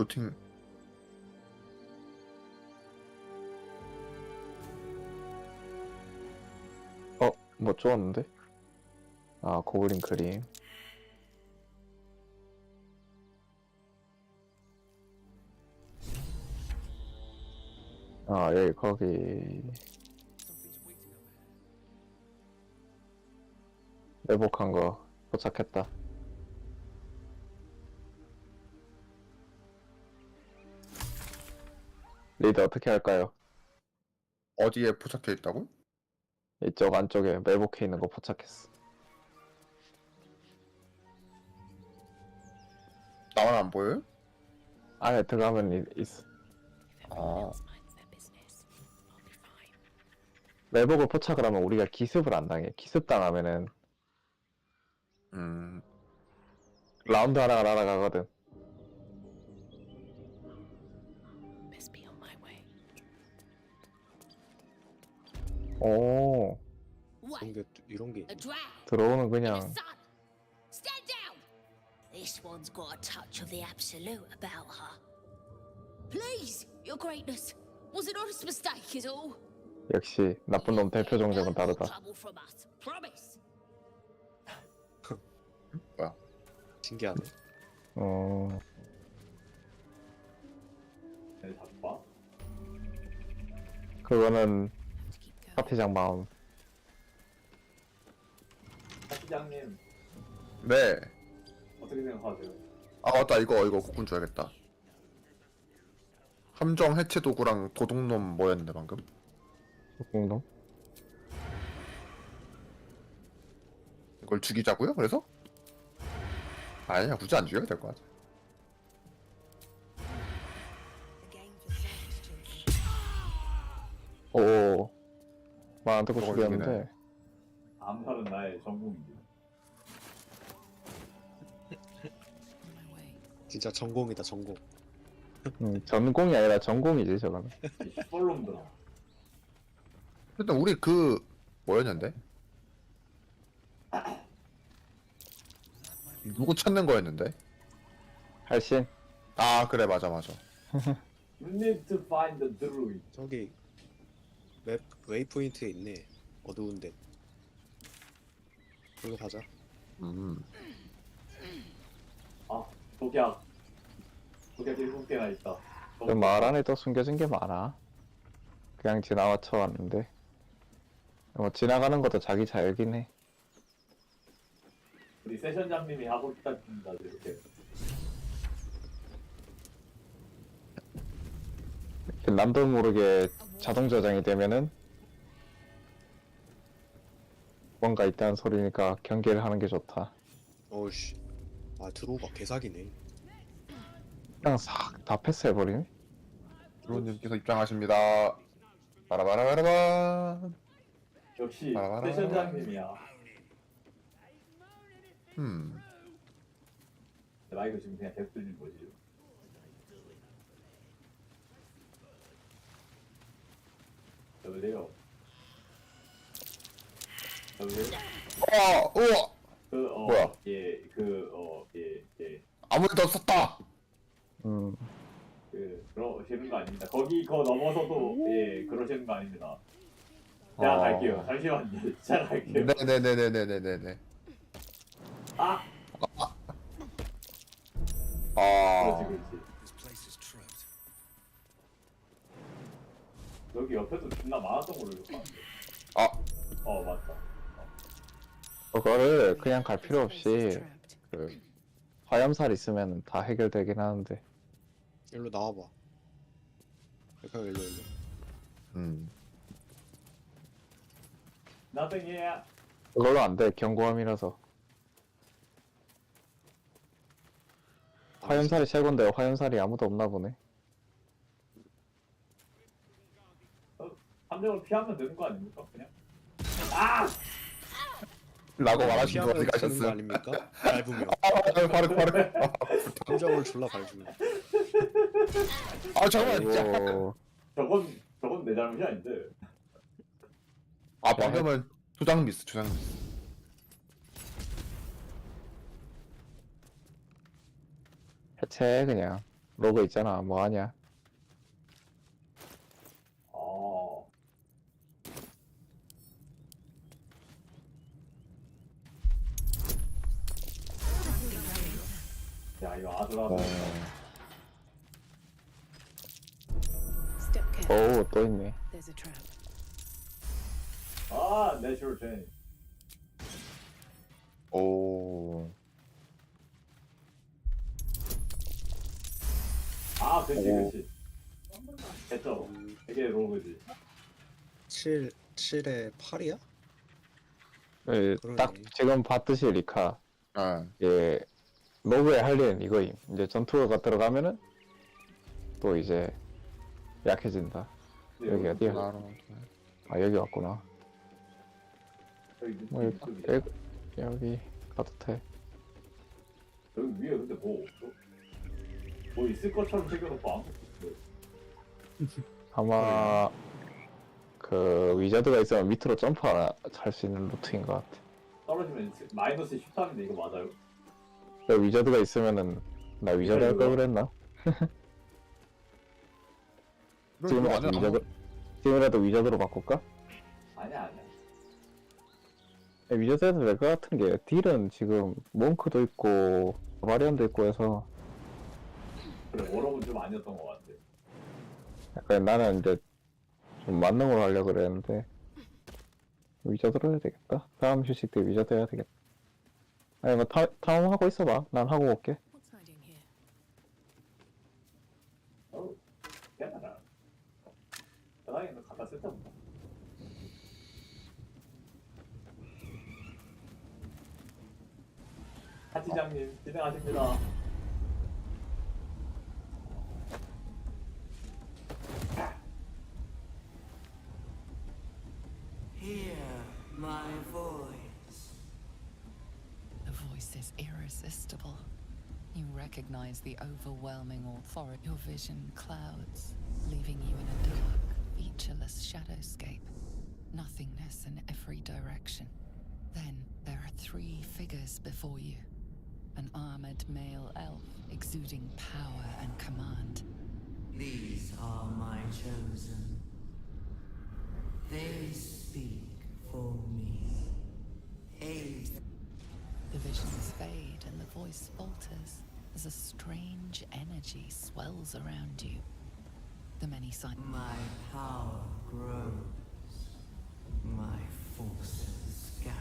루팅. 뭐 좋았는데? 아, 고블린 크림. 아, 여기, 거기. 매복한 거 도착했다. 리드 어떻게 할까요? 어디에 포착해 있다고? 이쪽 안쪽에 매복해 있는 거 포착했어. 나만 안 보여요? 안에 들어가면 있어. 아, 매복을 포착을 하면 우리가 기습을 안 당해. 기습 당하면은 음, 라운드 하나가 날아가거든. 오, 이런 게 A drow 들어오는 and a 그냥 son. Stand down. This one's got a touch of the absolute about her. Please, Your Greatness. Was an honest mistake, is all. 역시 나쁜 놈 대표 정적은 No more 다르다. trouble from us. Promise. 뭐야? 신기하네. 어, 그거는 파티장 마음. 파티장님 네. 어떻게 생각하세요? 아, 맞다. 이거 국군 줘야겠다. 함정 해체 도구랑 도둑놈 뭐였는데 방금? 공동? 이걸 죽이자고요? 그래서? 아니야, 굳이 안 죽여도 될 것 같아. 오, 말 안 듣고 저걸 죽였는데. 암살은 나의 전공입니다. 진짜 전공이다 전공. 전공이 아니라 전공이지 저거는. 이 뻘놈들아. 일단 우리 그 뭐였는데? 누구 찾는 거였는데? 할신? 아, 그래, 맞아. You need to find the druid. 저기 맵 웨이포인트에 있네. 어두운데. 거기 가자. 아, 독약. 독약 7개나 있다. 그 마을 안에 또 숨겨진 게 많아. 그냥 지나와 쳐왔는데. 뭐 지나가는 것도 자기 자유긴 해. 우리 세션장님이 하고 있답니다. 이렇게. 남도 모르게 자동 저장이 되면은 뭔가 있다는 소리니까 경계를 하는 게 좋다. 어우씨. 아 드로우가 개사기네. 그냥 싹 다 패스해버리네. 드론님께서 입장하십니다. 바라바라바라바. 역시 바라바라. 세션장님이야. 내 마이크 지금 그냥 계속 들리는 거지. 여보세요? 여보세요? 우와! 뭐야? 예. 아무데도 없었다! 그러시는 거 아닙니다. 거 넘어서도, 예, 그러시는 거 아닙니다. 제가 갈게요. 잠시만요. 제가 갈게요. 네네네네네네네. 아! 아, 그렇지. 여기 옆에도 존나 많았던 걸로 기억하는데. 아, 맞다. 그거를 그냥 갈 필요 없이 그 화염살 있으면 다 해결되긴 하는데. 일로 나와봐. 백화가 일로. Nothing here. 그걸로 안 돼. 경고함이라서. 화염살이 최고인데 화염살이 아무도 없나 보네. 함정을 피하면 되는 거 아닙니까? 그냥? 아! 라고 말하신 거 어디 되는 거 가셨어요? 아닙니까? 밟으면. 바로. 함정을 졸라 밟으면. 아, 잠깐만, 진짜. 아이고, 저건 내 잘못이 아닌데. 아, 방금은 조장 미스. 해체 그냥. 로그 있잖아. 뭐 하냐? 어. 야 이거 아슬아슬. Step careful. 오, 또 있네. There's a trap. 아 내추럴 체인. 오. 아 그치 오. 그치. 됐죠. 이게 로그지. 7에 8이야? 예, 그러네. 딱 지금 봤듯이 리카. 아, 예, 로그에 할 일은 이거임. 이제 전투가 들어가면은 또 이제 약해진다. 여기 어디야? 바로. 아, 여기 왔구나. 여기 뭐 여기, 여기 가도 돼. 여기 위에 근데 뭐 없어? 뭐 있을 것처럼 생겨놓고 아무것도 없어. 아마 그 위자드가 있으면 밑으로 점프할 수 있는 루트인 것 같아. 떨어지면 마이너스 13인데 이거 맞아요? 그 위자드가 있으면은 나 위자드 할 걸 그랬나? 지금이라도 위자드, 지금이라도 위자드로 바꿀까? 아니야 아니야. 위자드 해도 될 것 같은 게 딜은 지금 몽크도 있고 바리안도 있고 해서 그래 워럭은 좀 아니었던 것 같아. 약간 나는 이제 좀 만능으로 하려고 그랬는데 위자드로 해야 되겠다. 다음 휴식 때 위자드 해야 되겠다. 아니 뭐 탐험 하고 있어봐. 난 하고 올게. What's hiding here? 어우 괜찮아. 대단히는 갖다 쓸데없다. 하지장님 진행하십니다. Hear my voice. The voice is irresistible. You recognize the overwhelming authority. Your vision clouds, leaving you in a dark, featureless shadowscape. Nothingness in every direction. Then there are three figures before you. An armored male elf exuding power and command. These are my chosen. They speak for me. Aid. The visions fade and the voice falters as a strange energy swells around you. The many signs. My power grows. My forces gather.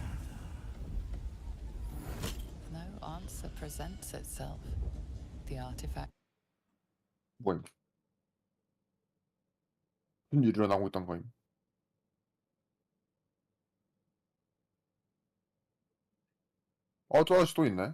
No answer presents itself. The artifact. 뭐임? 무슨 일이 일어나고 있단 거임? 저 아저씨 또 있네.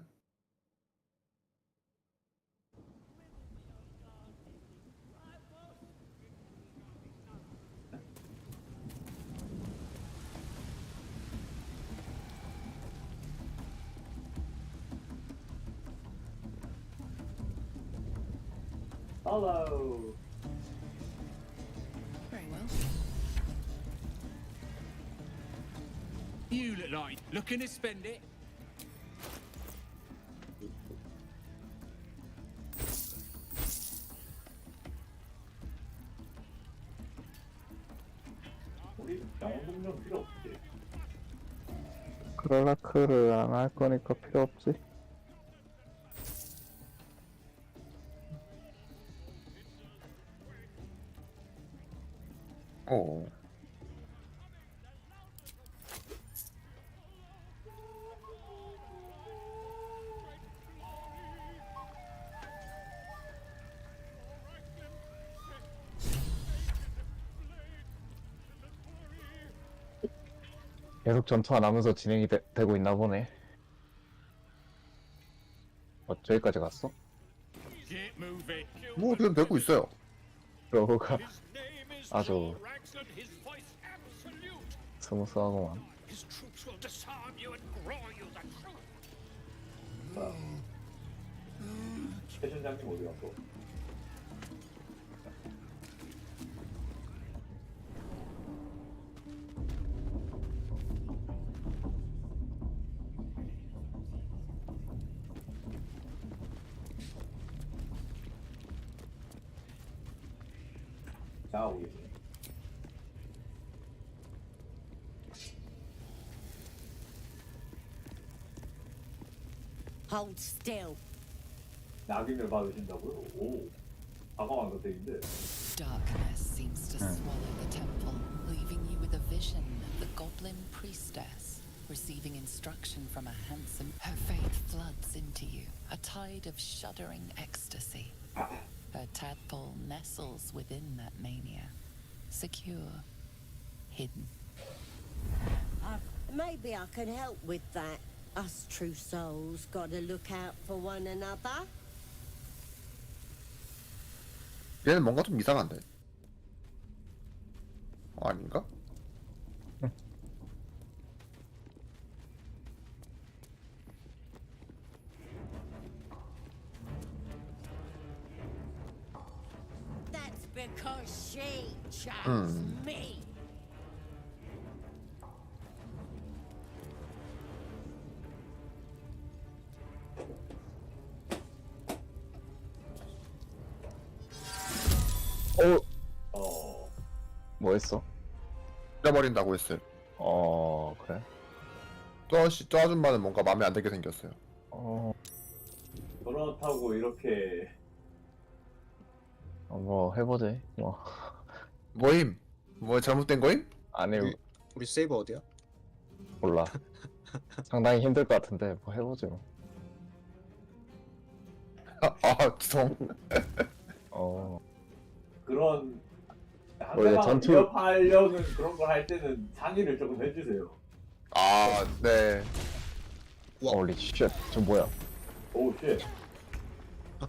Hello. Very well. You look like looking to spend it. 우리 영웅 동력 필요 없지. 크랄라크를 안 할 거니까 필요 없지. 어. 계속 전투 안 하면서 진행이 되고 있나 보네. 저기까지 갔어? Get moving. 뭐 지금 되고 있어요. 로그가 His name is 아주 Joel Ragson, his voice absolute. 스무스하구만. His troops will disarm you and grow you the truth. 최신장님 어디 갔어? 나가고 계시네. Hold still. 낙인을 받으신다고요? 오, 과감한 선택인데. Darkness seems to swallow the temple, leaving you with a vision of the goblin priestess, receiving instruction from a handsome. Her faith floods into you, a tide of shuddering ecstasy. Her tadpole nestles within that mania, secure, hidden. Maybe I can help with that. Us true souls gotta look out for one another. 얘는 뭔가 좀 이상한데. 아닌가? That's because she chose me. 어? 어, 뭐 했어? 잃어버린다고 했어요. 그래? 저 아줌마는 뭔가 마음에 안 들게 생겼어요. 그렇다고 이렇게 뭐 해보지. 뭐 뭐임? 뭐 잘못된 거임? 아니 우리 세이브 어디야? 몰라. 상당히 힘들 것 같은데 뭐 해보지 뭐. 지성. 그런 원래 상대방을 전투- 위협하려는 그런 걸 할 때는 상의를 조금 해주세요. 네. 홀리 쉣. 저 뭐야? 오 쉣.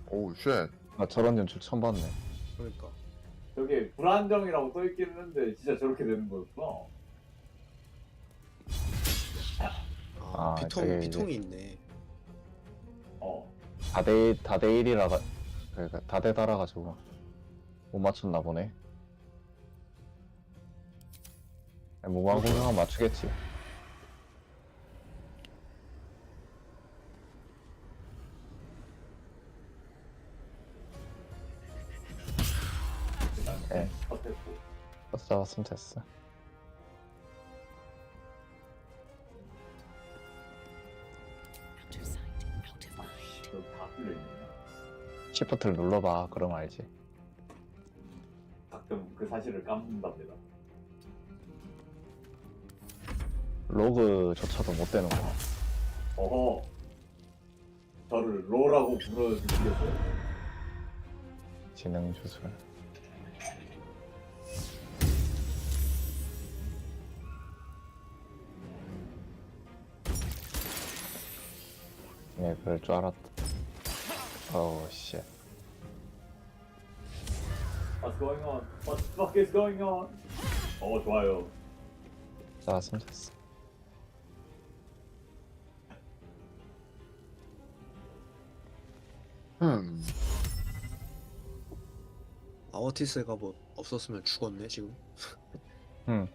오우 쉣. 나 저런 연출 처음 봤네. 그러니까. 저게 불안정이라고 써있긴 했는데 진짜 저렇게 되는 거였구나. 저게 이제- 피통이 있네. 어. 다대 1이라 그러니까 다대 달아가지고 못 맞췄나 보네. 무방공격은 맞추겠지. 네. 어땠고? 버스 잡았으면 됐어. Out of sight, out of mind. 여기 다 뚫려있네. 시프트를 눌러봐. 그럼 알지. 가끔 그 사실을 까먹는답니다. 로그조차도 못 되는 거야. 어허. 저를 로라고 불러주시겠어요? 지능 주술. 네, 그럴 줄 알았다. 어우 씨. What's going on? What the fuck is going on? 좋아요. 잡았으면 됐어. 아워티스가 뭐 없었으면 죽었네 지금. 응.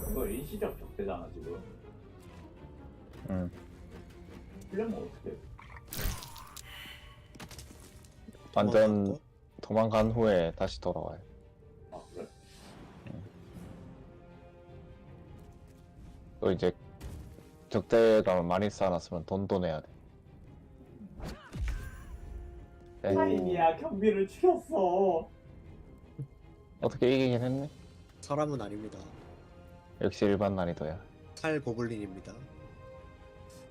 이거 일시적 적대잖아 지금. 응. 풀려면 어떡해? 완전 도망간 후에 다시 돌아와요. 아 그래? 또 이제 적대감을 많이 쌓아놨으면 돈도 내야 돼. 네. 타인이야 경비를 죽였어. 어떻게 이기긴 했네. 사람은 아닙니다. 역시 일반 난이도야. 칼 고블린입니다.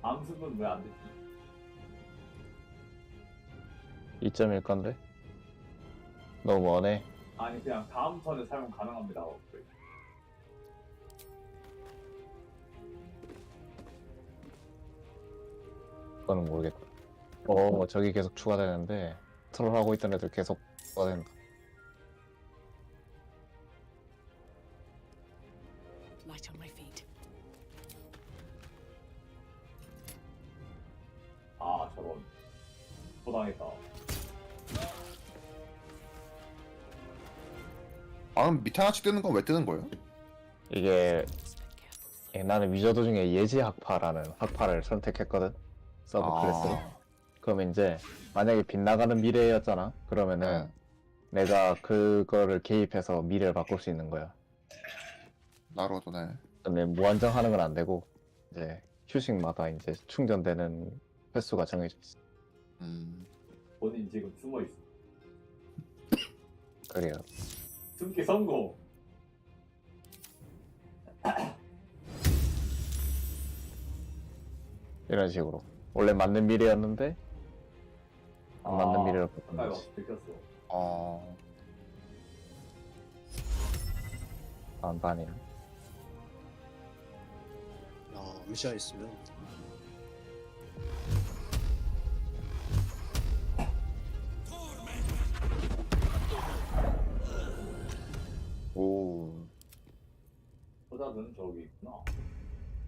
암습은 왜 안 됐지? 2.1 건데? 너무 원해. 아니 그냥 다음 턴에 사용 가능합니다. 그거는 모르겠다. 저기 계속 추가되는데 트롤하고 있던 애들 계속 추가된다. Light on my feet. 아 저런. 도당했다. 방금 밑에 하나씩 뜨는 건 왜 뜨는 거예요? 이게 나는 위저드 중에 예지 학파라는 학파를 선택했거든. 서브 클래스로. 그럼 이제 만약에 빗나가는 미래였잖아. 그러면은 내가 그거를 개입해서 미래를 바꿀 수 있는 거야. 나로도네. 근데 무한정 하는 건 안 되고 이제 휴식마다 이제 충전되는 횟수가 정해져 있어. 본인 지금 숨어 있어. 그래요. 숨기 성공. 이런 식으로. 원래 맞는 미래였는데 안 맞는 미래로 바꾼 아이고 거지. 들켰어. 반반이야. 미션 있으면 오. 소자는 저기 있구나.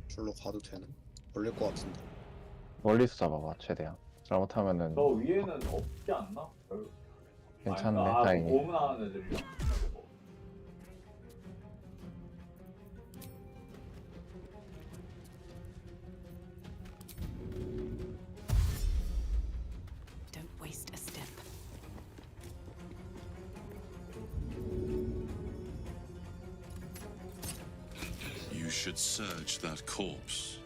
절로 가도 되는? 걸릴 것 같은데. 멀리서 잡아봐 최대한. 잘못하면은 저 위에는 없지 않나? 괜찮네. 아닌가? 다행히. 고문하는 애들이랑. Don't waste a step. You should search that corpse.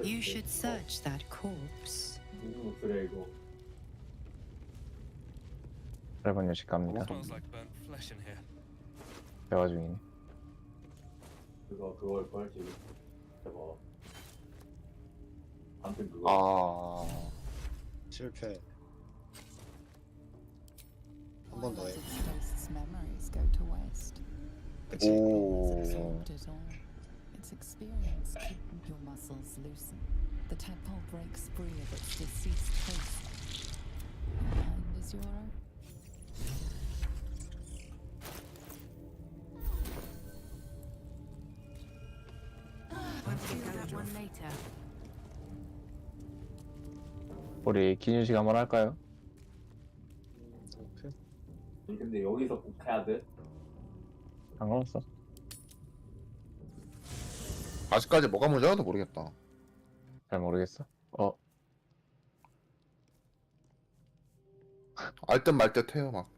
You should search that corpse. 무슨 목소리야 이거? 짧은 요식 갑니다. Smells like burnt flesh in here. 대화 중이네. 그걸 걸지. 대박. 아무튼 그거. 실패. 한 번 더 해. Its ghost's memories go to waste. 그치? It's absorbed it all. Its experience keeping your muscles loosen. The tadpole breaks free of its deceased host. Your mind is your own. Let's do that one later. 우리 긴 휴식 한번 할까요? 오케이. 근데 여기서 복해야 돼? 상관없어. 아직까지 뭐가 문제라도 모르겠다. 잘 모르겠어. 알듯 말듯 해요 막.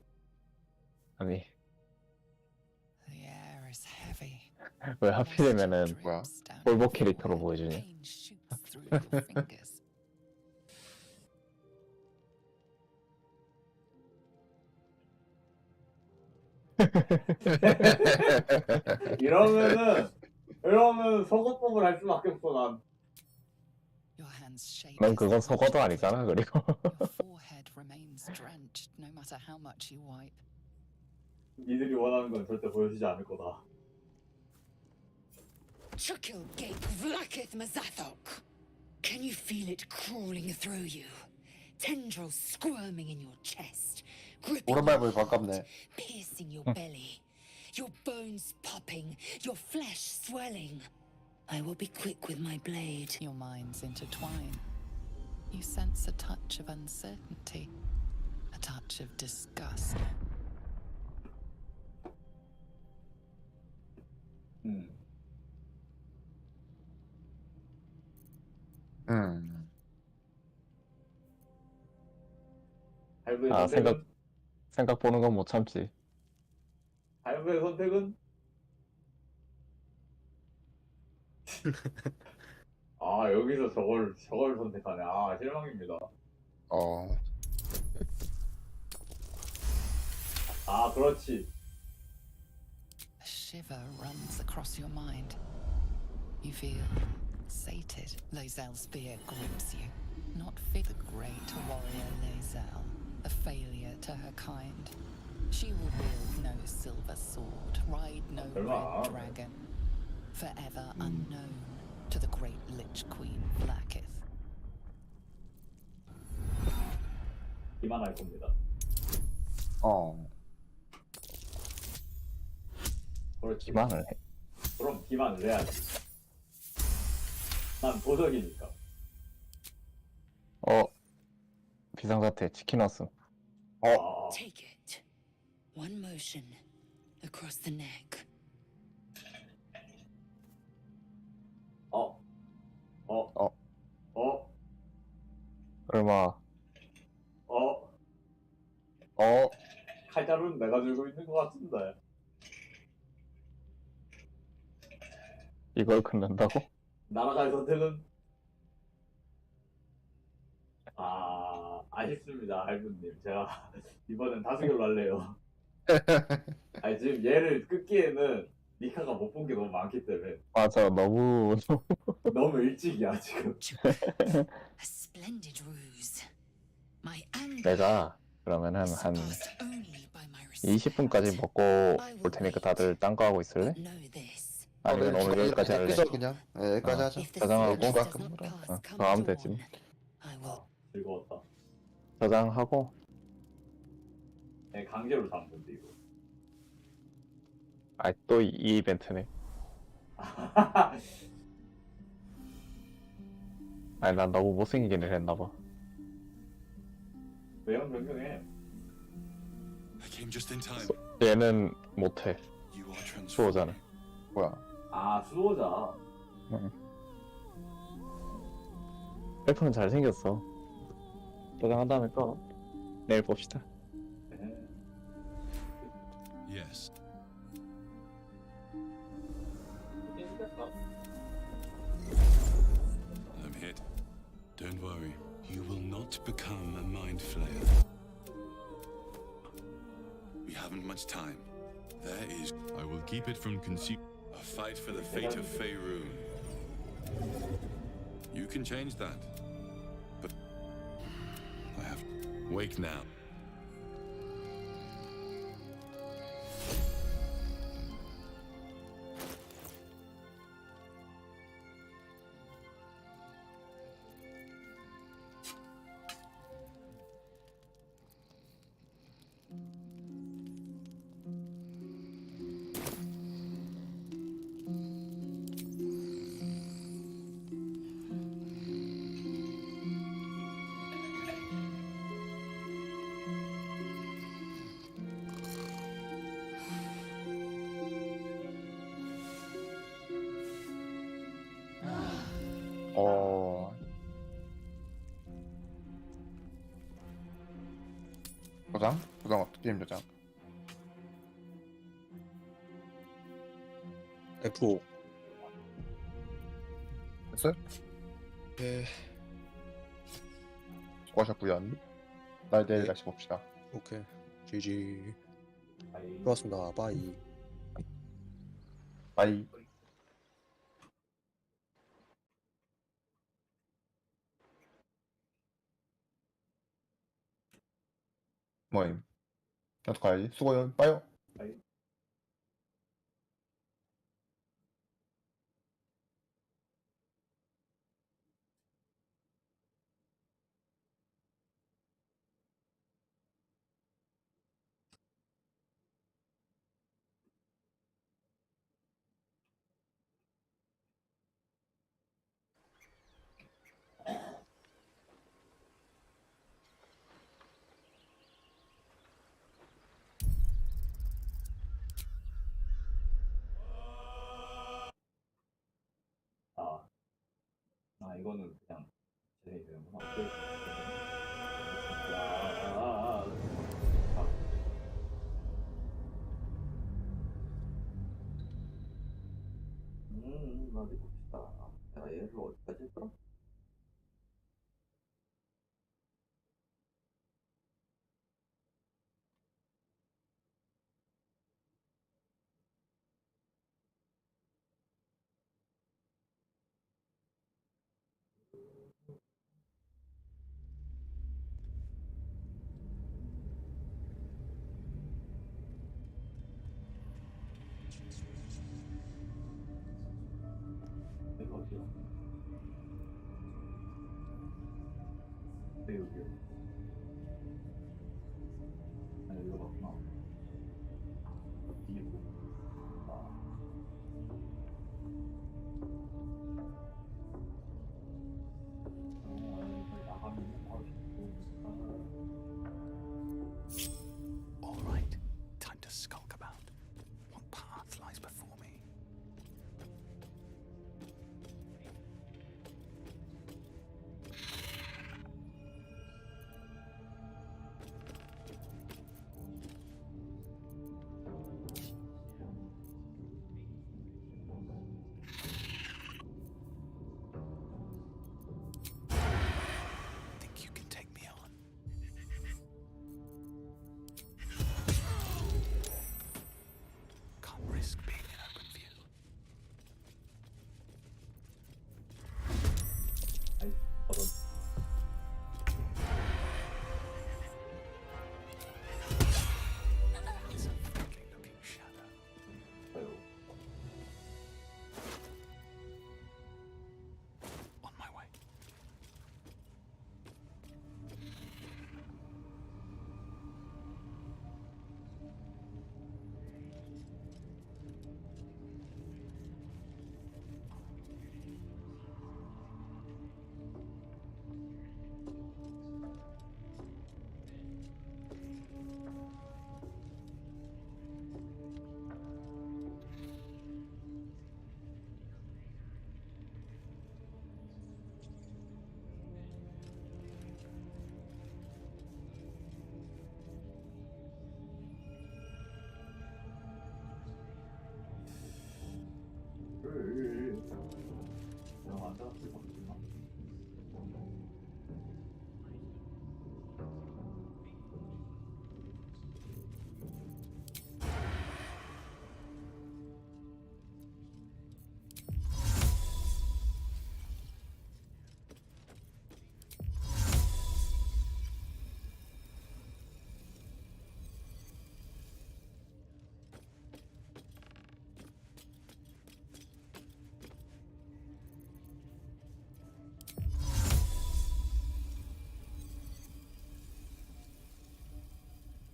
아니 The air is heavy. 왜 하필이면은 뭐야? 볼보 캐릭터로 보여주냐? Pain shoots through your fingers. 이러면 속옷법을 할 수밖에 없어 난. Your hands shake. 넌 그건 속어도 아니잖아. 그리고 Your forehead remains drenched no matter how much you wipe. 니들이 원하는 건 절대 보여주지 않을 거다. Chukil gate vlaketh mazathok. Can you feel it crawling through you? Tendrils squirming in your chest, gripping 오랜만에 your 보니 반갑네. heart, piercing your belly. Your bones popping, your flesh swelling. I will be quick with my blade. Your minds intertwine. You sense a touch of uncertainty, a touch of disgust. 할부의 아 선택은? 생각 보는 건 못 참지. 할부의 선택은? 아 여기서 저걸 선택하네. 아 실망입니다. 아 그렇지. A shiver runs across your mind. You feel sated. Lae'zel's fear grips you. Not fit the great warrior Lae'zel, a failure to her kind. She will wield no silver sword, ride no red dragon, forever unknown to the great Lich Queen Blacketh. 기만할 겁니다. 그렇지. 기만을 해. 그럼 기만을 해야지. 난 도적이니까. 비상사태 치킨 왔음. Take it. One motion across the neck. 어? 어? 어. 어? 얼마? 어? 어. 칼자루는 내가 들고 있는 것 같은데. 이걸 끊는다고? 나라가의 선택은? 아쉽습니다, 할부님. 제가 이번엔 다수결로 할래요. 아니, 지금 얘를 끊기에는 니카가 못 본 게 너무 많기 때문에. 맞아, 너무 너무 일찍이야, 지금. A splendid ruse. My anger 내가 그러면은 is 한 surpassed only by my respect. 20분까지 먹고 올 테니까 다들 딴 거 하고 있을래? But know this. 아니면 오늘 여기까지 할래? 여기서 그냥 여기까지 어. 하자. If the 저장하고 service 뭔가 does not pass 어, come 그럼 하면 dawn, 되지 뭐. I will. 즐거웠다. 저장하고 네, 강제로 잡는데, 이거. 또 이 이벤트네. 아니 난 너무 못생기긴 했나봐. 외형 변경해. I came just in time. 얘는 못해. You are transformed. 수호자는. 뭐야? 수호자. 셀프는 잘생겼어. 저장한 다음에 꺼. 내일 봅시다. 네. Yes. I'm hit. Don't worry. You will not become a mind flayer. We haven't much time. There is. I will keep it from a fight for the fate of Faerun. You can change that. But I have. Wake now. 도장 어떻게 힘 도장? F5. 됐어요? 네. 수고하셨구요. 날 내일 네. 다시 봅시다. 오케이. GG. 아이. 수고하셨습니다. 바이. 바이. 뭐임? 어떡하지? 수고요. 빠요. 아이. 이거는 그냥 진행이 되는구나. 오케이. 어디 봅시다. 내가 얘를 어디까지 했더라? 이거 어디야? 네, 여기요. 아, 여기로 갔구나. 뒤에 All right, time to skulk about. What path lies before me?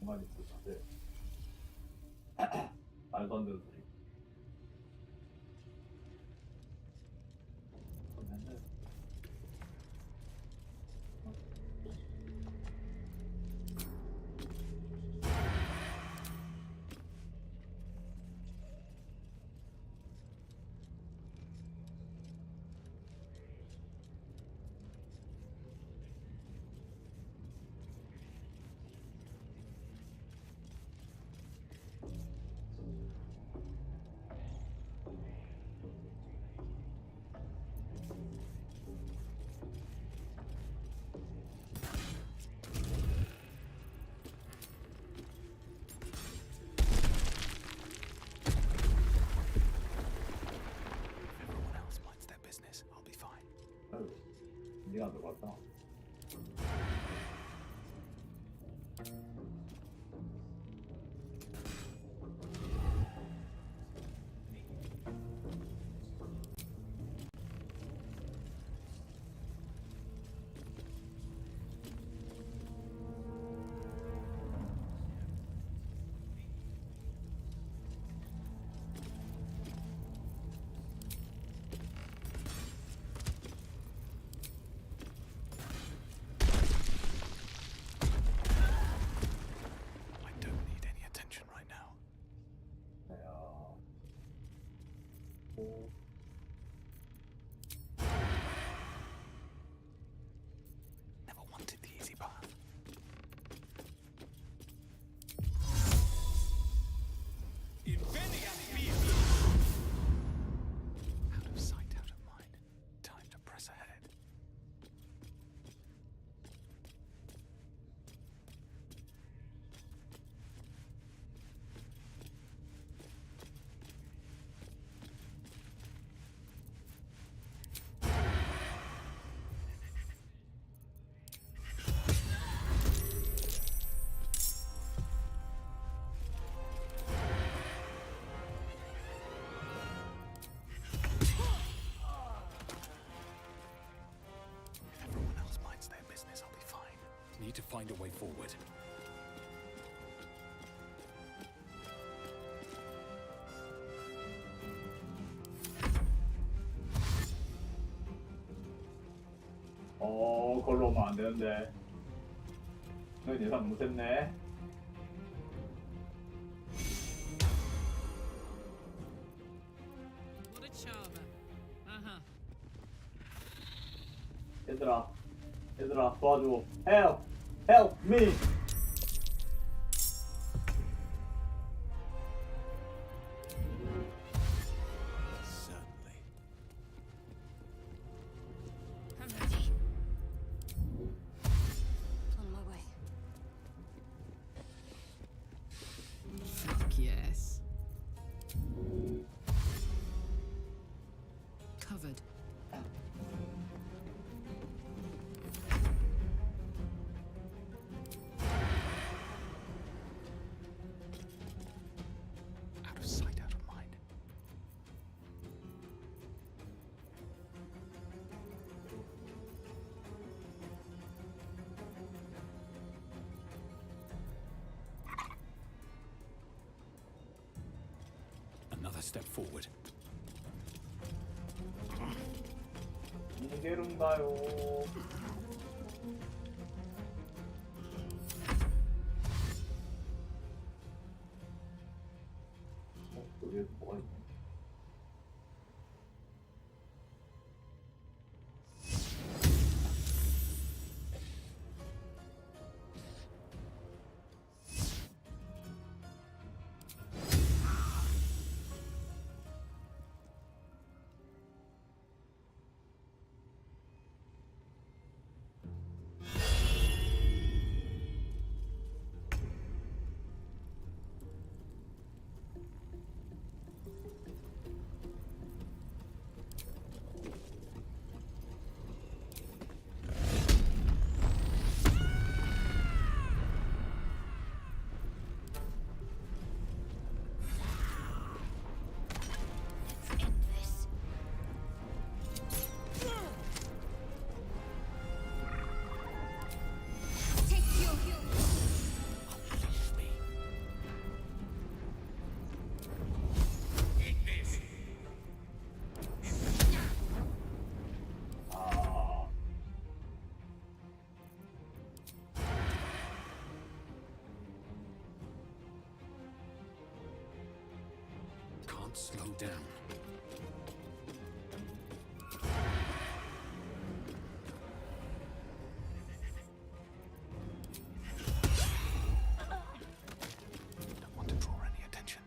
가만히 있어 다들. 말도 안 되는 소리. 그러면은 If everyone else minds their business, I'll be fine. 아유, 네가 들어갔다. I don't need any attention right now. 야. 오. Never wanted the easy path. Out of sight, out of mind. Time to press ahead. If everyone else minds their business, I'll be fine. Need to find a way forward. 걸로 오면 안 되는데. 넌 예상 못했네. What a charmer. Uh-huh. 얘들아 도와줘. Help me. Certainly. I'm ready. On my way. Fuck yes. Covered. Out of sight, out of mind. Another step forward. 이게른가요? 여기 뭐가 있네. can't slow down. Don't want to draw any attention.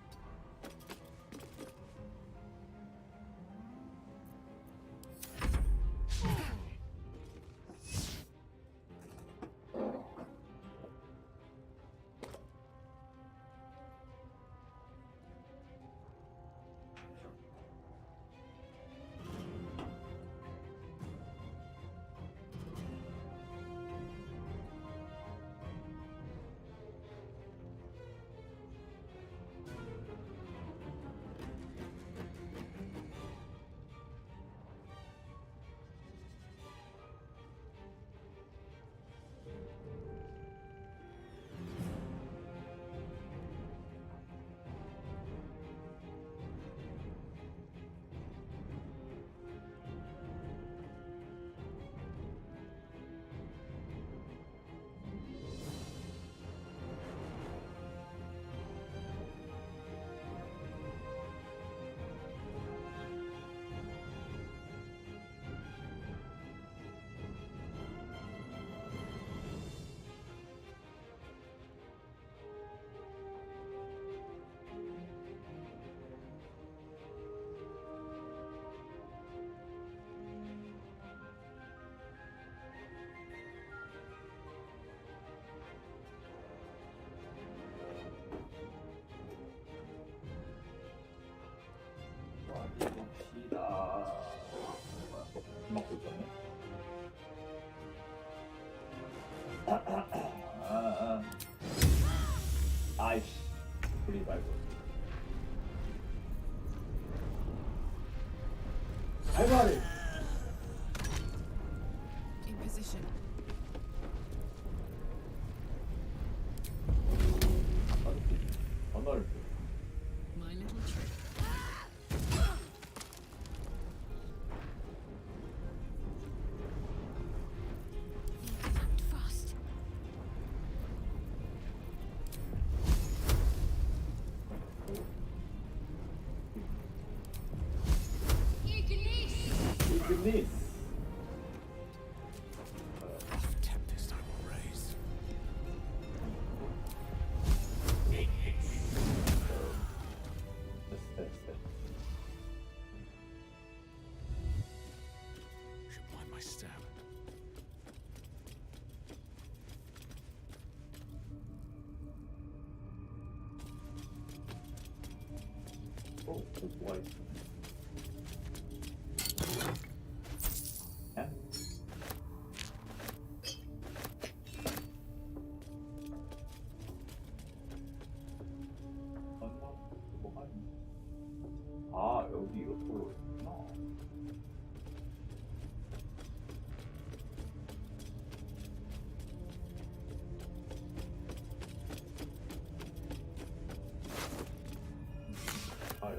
봅시다. 먹고 있었네. 아이씨, 우리 말고. 알바리. In position. 언어를. My little trick. Act fast. 이그니스. Tempest I will raise. 됐어. Should mind my step. 뭐가 있어? 야? 뭐가 있나? 아, 여기 이것도 있구나. 아유.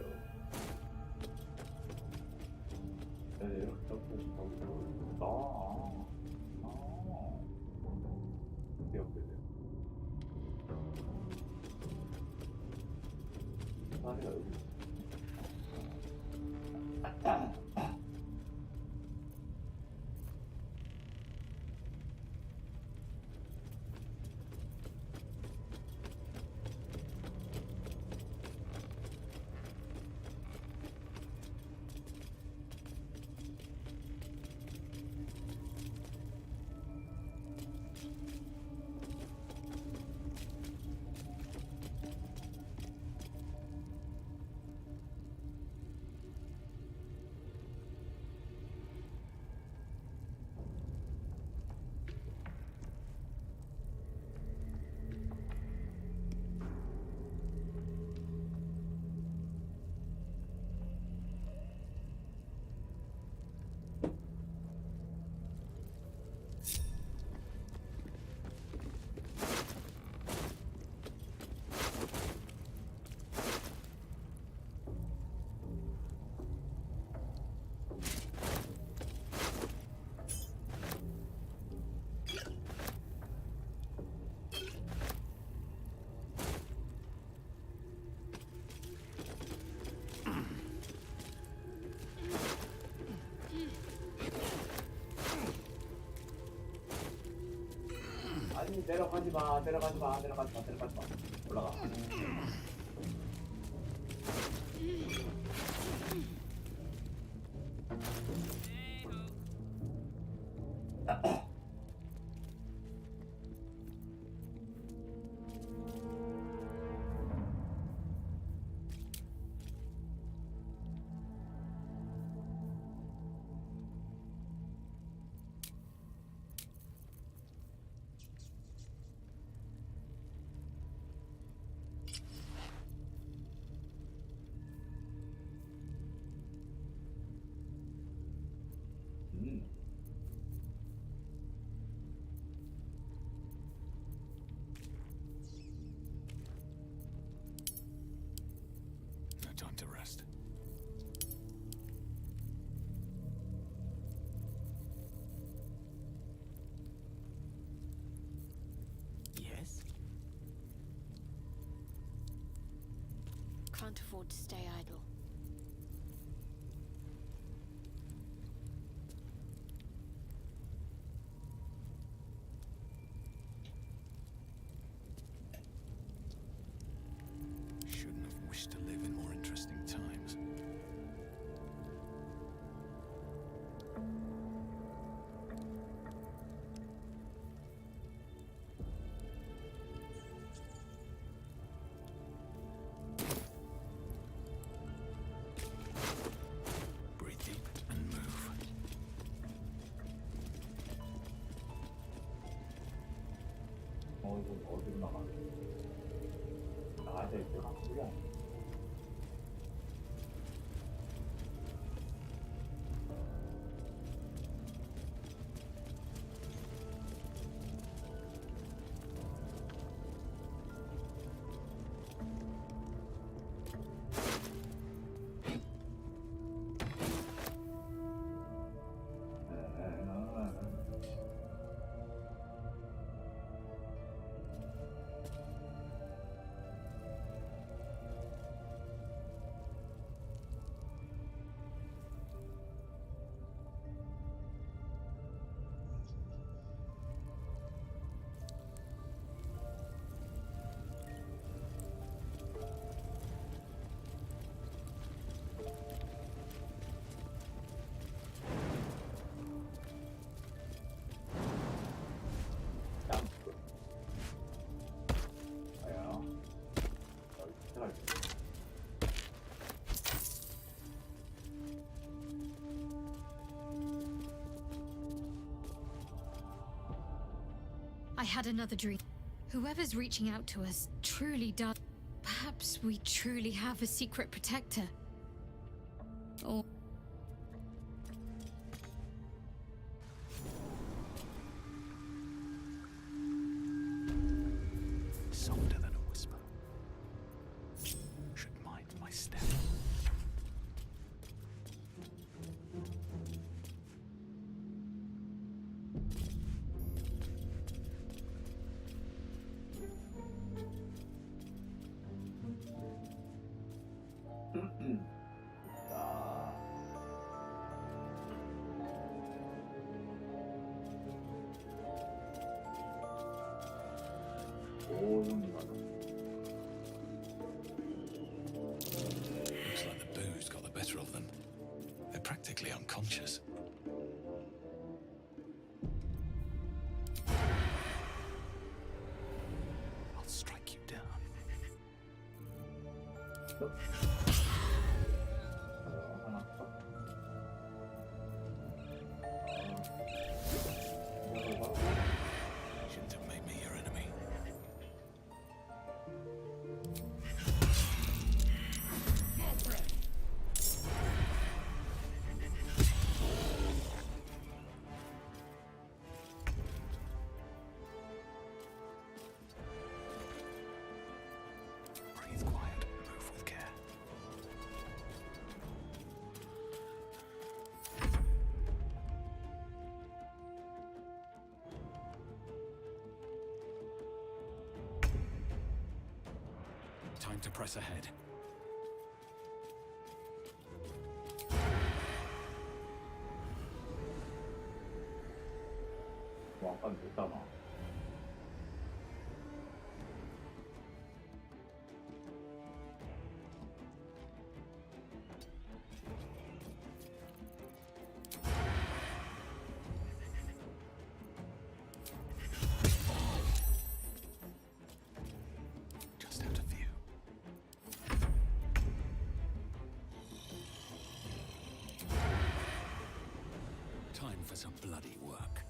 내려가지 마. 올라가. No time to rest. Yes? Can't afford to stay idle. Shouldn't have wished to live in more interesting times. Breathe deep and move. 이거 어디로 나가? 나가야 될 때가 뭐야? I had another dream. Whoever's reaching out to us truly does. Perhaps we truly have a secret protector. Or Softer than a whisper. Should mind my step. Looks like the booze got the better of them. They're practically unconscious. I'll strike you down. Shouldn't have made me your enemy. Breathe quiet, move with care. Time to press ahead. 뭐 아까 됐잖아. Time for some bloody work.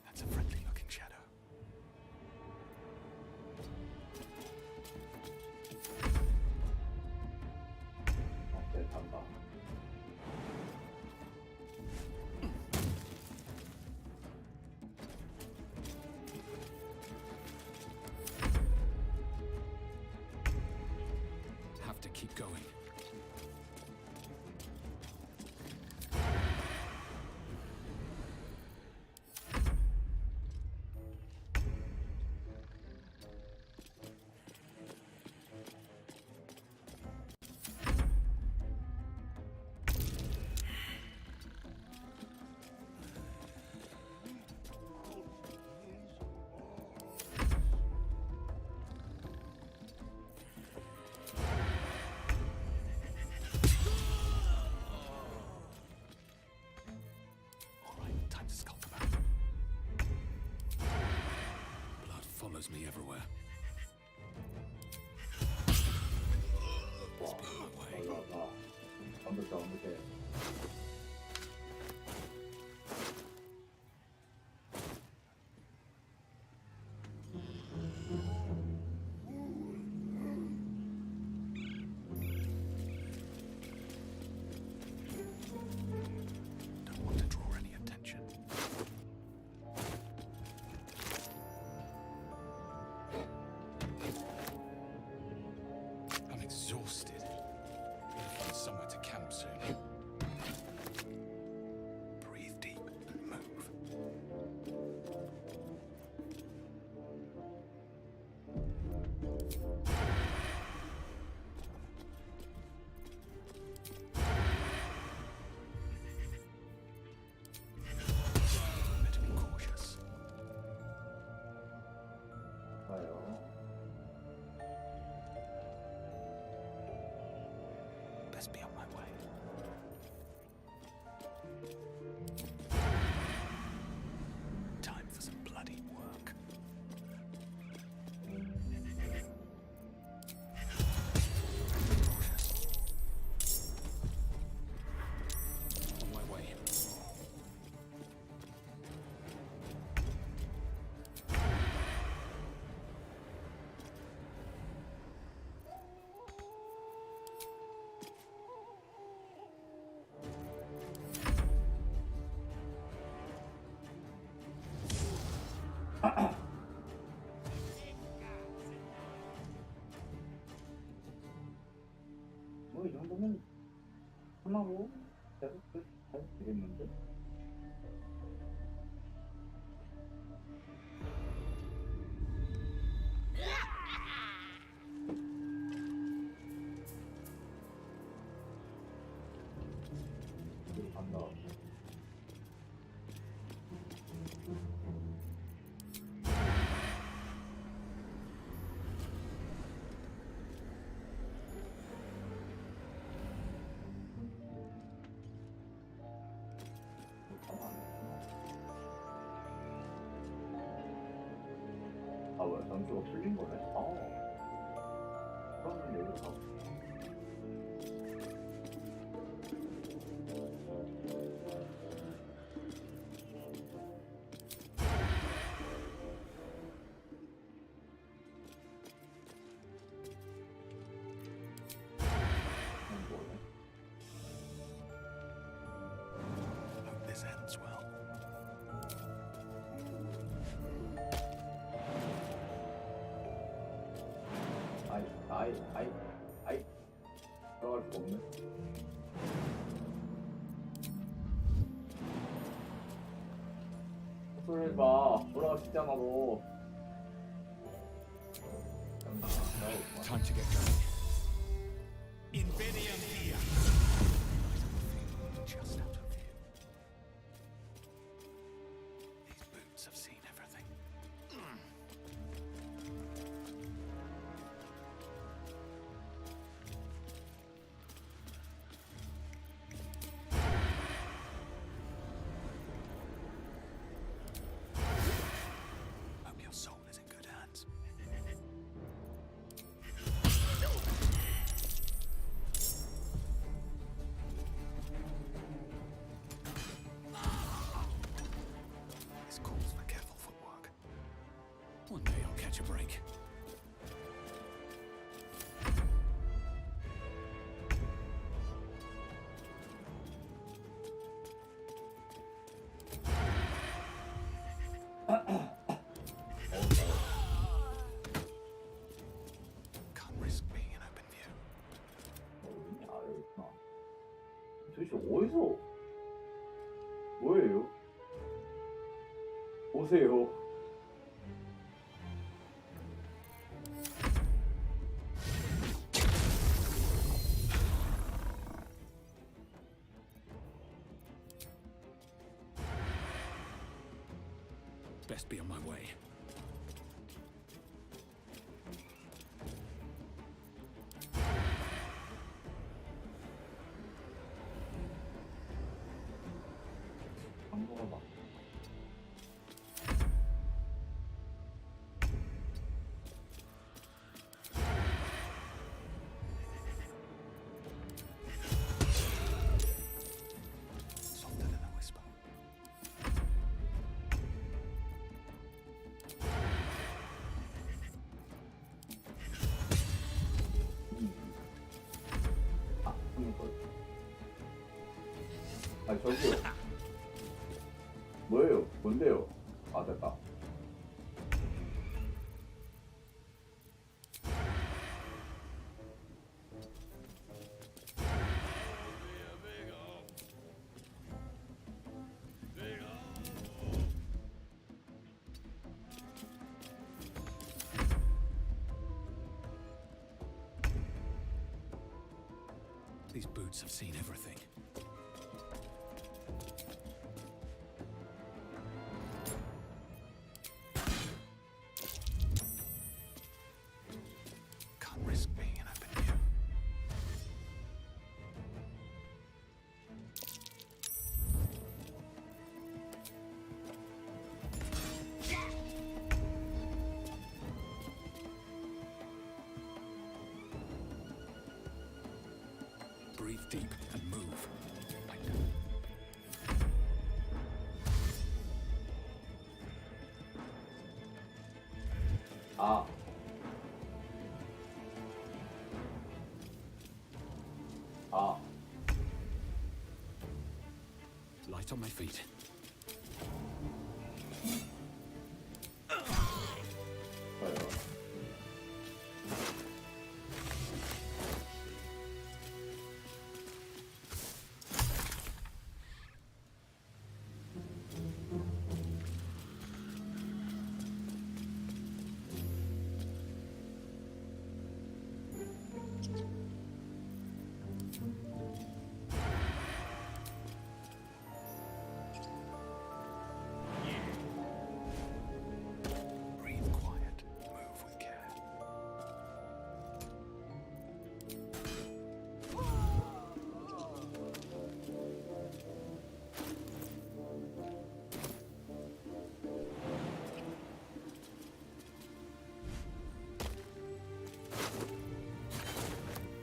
That's a friendly looking shadow. 네, 간다. Have to keep going. Alright, time to skulk about. Blood follows me everywhere. It's been my way. 올라가. 완벽해. Don't want to draw any attention. I'm exhausted. Gotta find somewhere to camp soon. Breathe deep and move. Better be cautious. 가요. Best be on my way. Time for some bloody work. On my way. 뭐 이 정도면 하나로 계속 잘 되겠는데? 간다. 아, 뭐야, 전주가 풀린 거네? 그러면 여기서. Hope this ends well. 아이. 들어갈 수가 없네. 소리 봐. 돌아가 싶잖아, 너. Time to get going. Invenium here. Just out of view. These boots have seen everything. Hope your soul is in good hands. 뭐예요? 오세요. Best be on my way. 안 먹어봐. Softer than a whisper. 아, 한번 더. 아, 저기요. 뭐예요? 뭔데요? 아, 됐다. These boots have seen everything. Can't risk being in open view. Breathe deep and move. Like 아. 아. light on my feet. 좋아요. Breathe quiet. Move with care.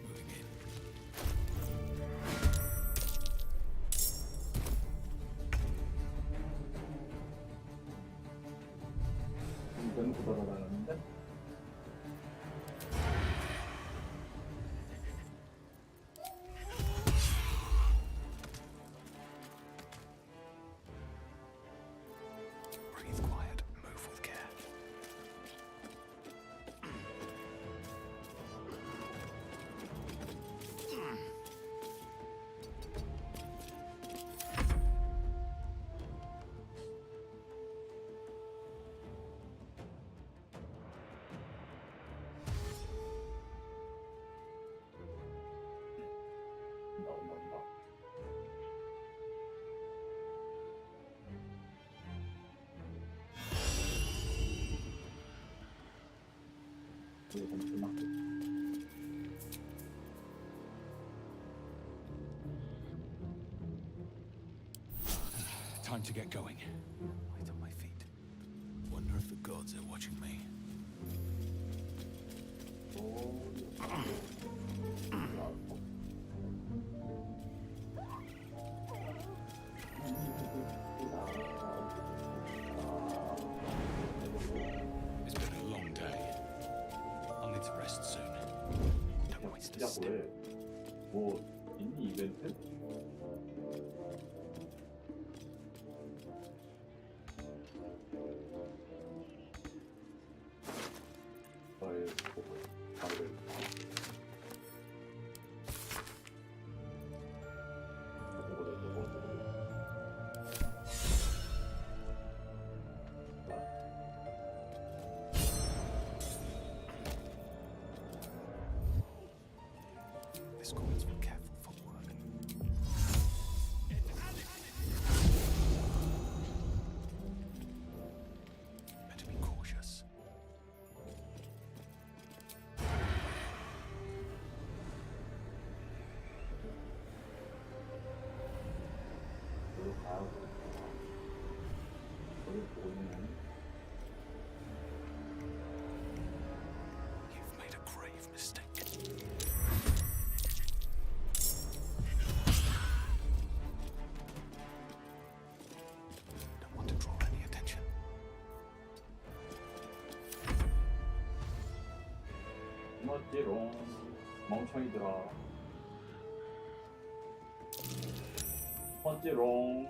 Moving in. 변수 돌아다녔는데? Breathe quiet. Move with care. 나온다. 이거 잠시만. Time to get going. Light on my feet. Wonder if the gods are watching me. It's been a long day. I'll need to rest soon. Don't waste a 시작 step. 왜? 뭐 있니 이벤트? 저의 답을 escorts for careful footwork. Better be cautious. 여기 가요. 여기 보이면 You've made a grave mistake. Don't want to draw any attention. 멋지롱 멍청이들아. 멋지롱.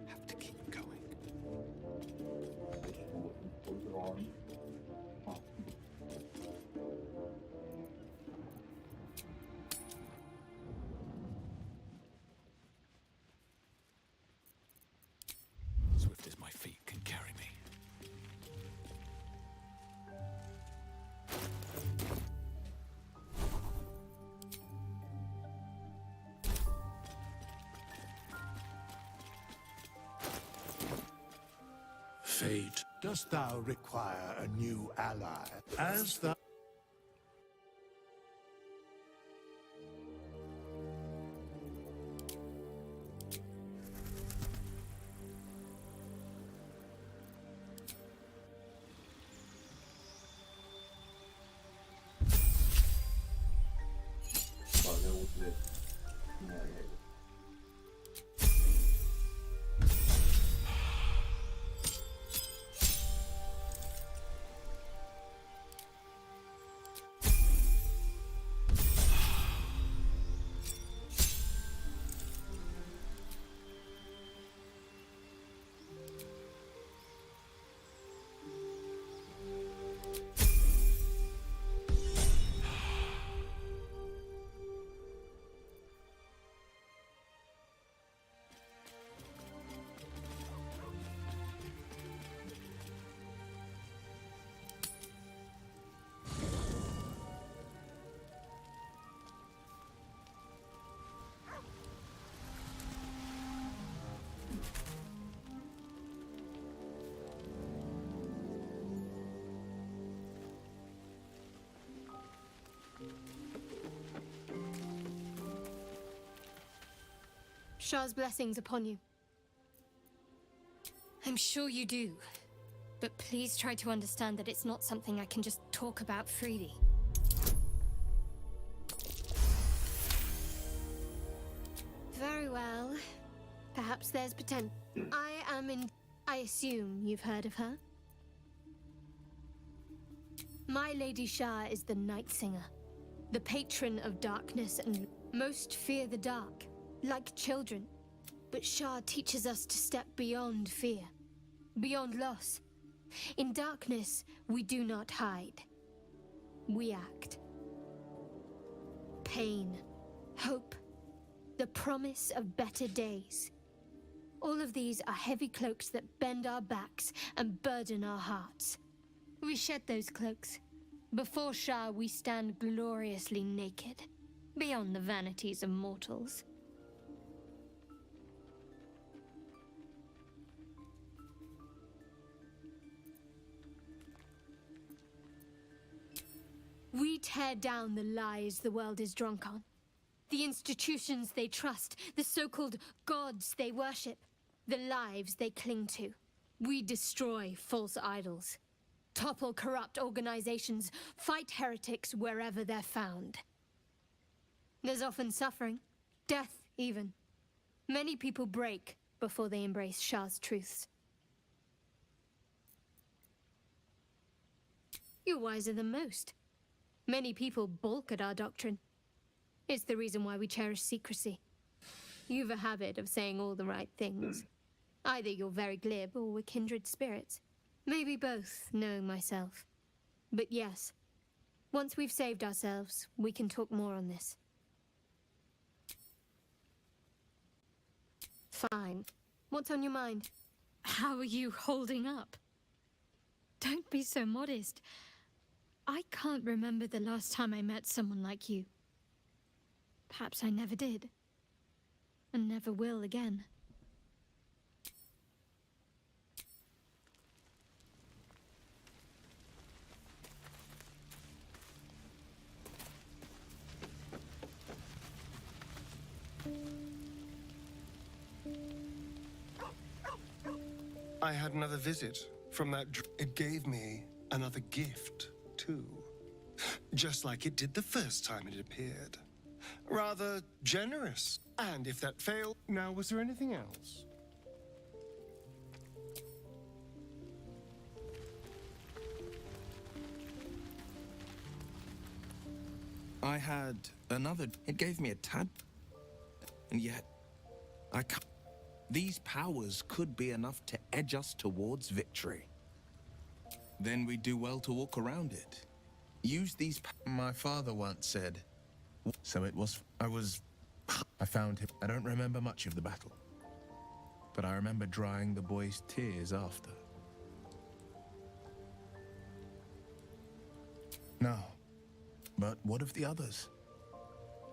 Have to keep going. 볼드론. Swift as my feet can carry me. Fate, dost thou require a new ally? As thou... 맞아 옷을 그냥 Shah's blessings upon you. I'm sure you do. But please try to understand that it's not something I can just talk about freely. Very well. Perhaps there's potential. I assume you've heard of her? My Lady Shah is the Night Singer, the patron of darkness, and most fear the dark, like children. But Shah teaches us to step beyond fear, beyond loss. In darkness, we do not hide. We act. Pain, hope, the promise of better days. All of these are heavy cloaks that bend our backs and burden our hearts. We shed those cloaks. Before Shah, we stand gloriously naked, beyond the vanities of mortals. We tear down the lies the world is drunk on. The institutions they trust, the so-called gods they worship, the lives they cling to. We destroy false idols, topple corrupt organizations, fight heretics wherever they're found. There's often suffering, death even. Many people break before they embrace Shah's truths. You're wiser than most. Many people balk at our doctrine. It's the reason why we cherish secrecy. You've a habit of saying all the right things. Either you're very glib or we're kindred spirits. Maybe both, knowing myself. But yes, once we've saved ourselves, we can talk more on this. Fine. What's on your mind? How are you holding up? Don't be so modest. I can't remember the last time I met someone like you. Perhaps I never did. And never will again. I had another visit from that. It gave me another gift, too. Just like it did the first time it appeared. Rather generous. And if that failed... Now, was there anything else? I had another... It gave me a tad... And yet, I can't... These powers could be enough to edge us towards victory. Then we'd do well to walk around it. Use these... My father once said... So it was... I found him. I don't remember much of the battle. But I remember drying the boy's tears after. No. But what of the others?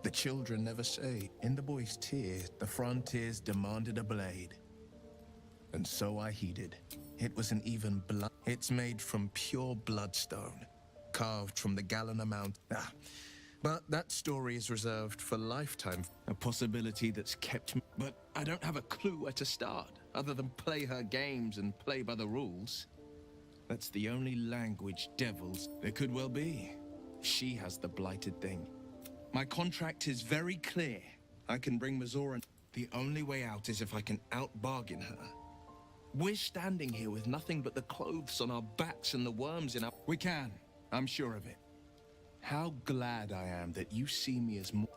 The children never say. In the boy's tears, the frontiers demanded a blade. And so I heeded. It was an even blood. It's made from pure bloodstone, carved from the Galena Mount. But that story is reserved for lifetime. A possibility that's kept me. But I don't have a clue where to start, other than play her games and play by the rules. That's the only language devils. There could well be. She has the blighted thing. My contract is very clear. I can bring Mazoran. The only way out is if I can out-bargain her. We're standing here with nothing but the clothes on our backs and the worms in our... We can. I'm sure of it. How glad I am that you see me as more...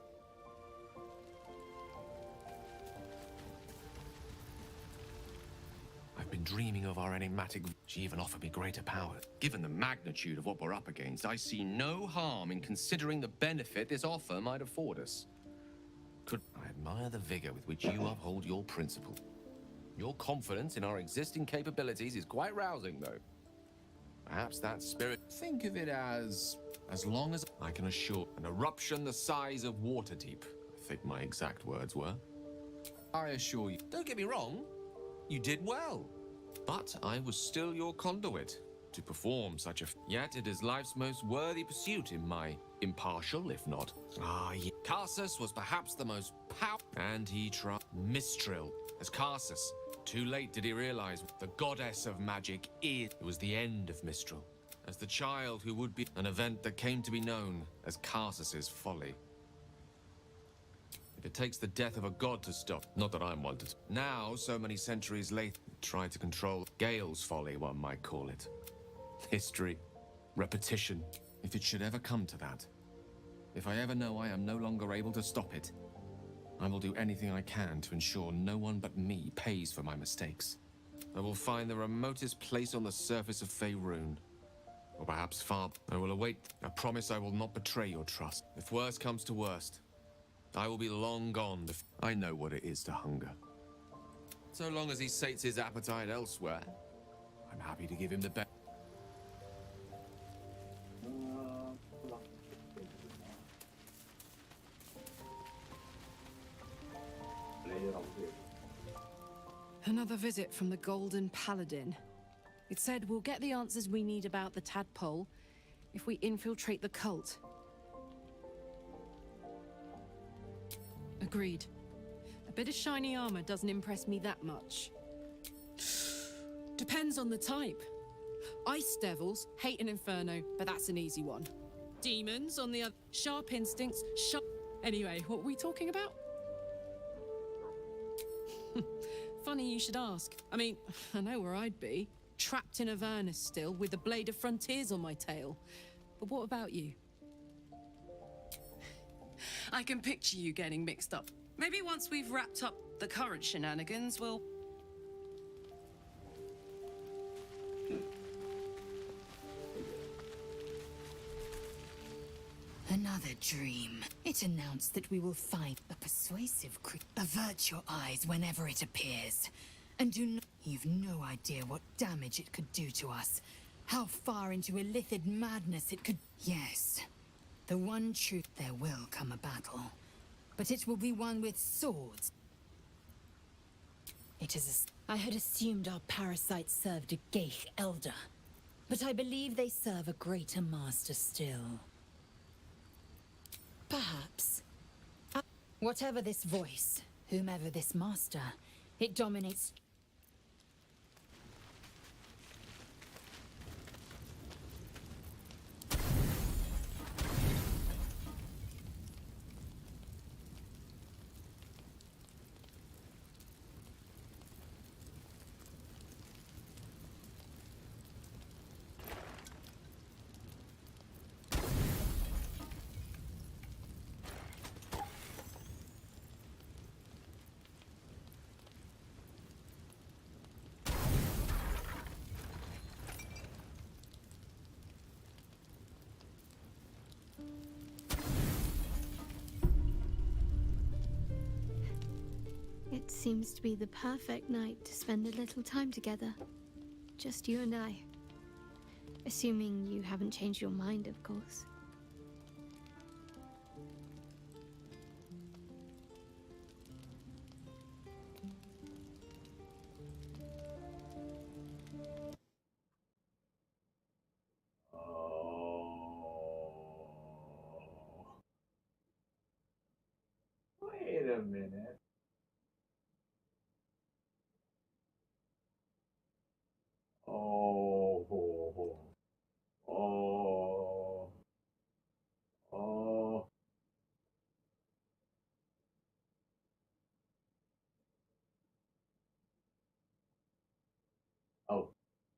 I've been dreaming of our enigmatic... She even offered me greater power. Given the magnitude of what we're up against, I see no harm in considering the benefit this offer might afford us. I admire the vigor with which you uphold your principle. Your confidence in our existing capabilities is quite rousing, though. Perhaps that spirit... Think of it as long as I can assure an eruption the size of Waterdeep, I think my exact words were. I assure you... Don't get me wrong. You did well. But I was still your conduit to perform such a... Yet it is life's most worthy pursuit in my impartial, if not. Yeah. Karsus was perhaps the most powerful... And he tried... Mistral. As Karsus... Too late did he realize the goddess of magic is... It was the end of Mistral. As the child who would be... An event that came to be known as Karsus's folly. If it takes the death of a god to stop... Not that I'm one to... Now, so many centuries later, try to control... Gale's folly, one might call it. History. Repetition. If it should ever come to that. If I ever know I am no longer able to stop it, I will do anything I can to ensure no one but me pays for my mistakes. I will find the remotest place on the surface of Faerun. Or perhaps far. I will await. I promise I will not betray your trust. If worst comes to worst, I will be long gone. I know what it is to hunger. So long as he sates his appetite elsewhere, I'm happy to give him the best. Another visit from the Golden Paladin. It said we'll get the answers we need about the tadpole if we infiltrate the cult. Agreed. A bit of shiny armor doesn't impress me that much. Depends on the type. Ice devils hate an inferno, but that's an easy one. Demons, on the other, sharp instincts, sharp... Anyway, what were we talking about? Funny you should ask. I mean, I know where I'd be. Trapped in Avernus still, with the Blade of Frontiers on my tail. But what about you? I can picture you getting mixed up. Maybe once we've wrapped up the current shenanigans, we'll... Another dream. It announced that we will find a persuasive creature. Avert your eyes whenever it appears. And do not... You've no idea what damage it could do to us. How far into illithid madness it could... Yes. The one truth, there will come a battle. But it will be one with swords. It is a... I had assumed our parasites served a Geich elder. But I believe they serve a greater master still. Perhaps. Whatever this voice, whomever this master, it dominates... It seems to be the perfect night to spend a little time together. Just you and I. Assuming you haven't changed your mind, of course. Wait a minute. Oh,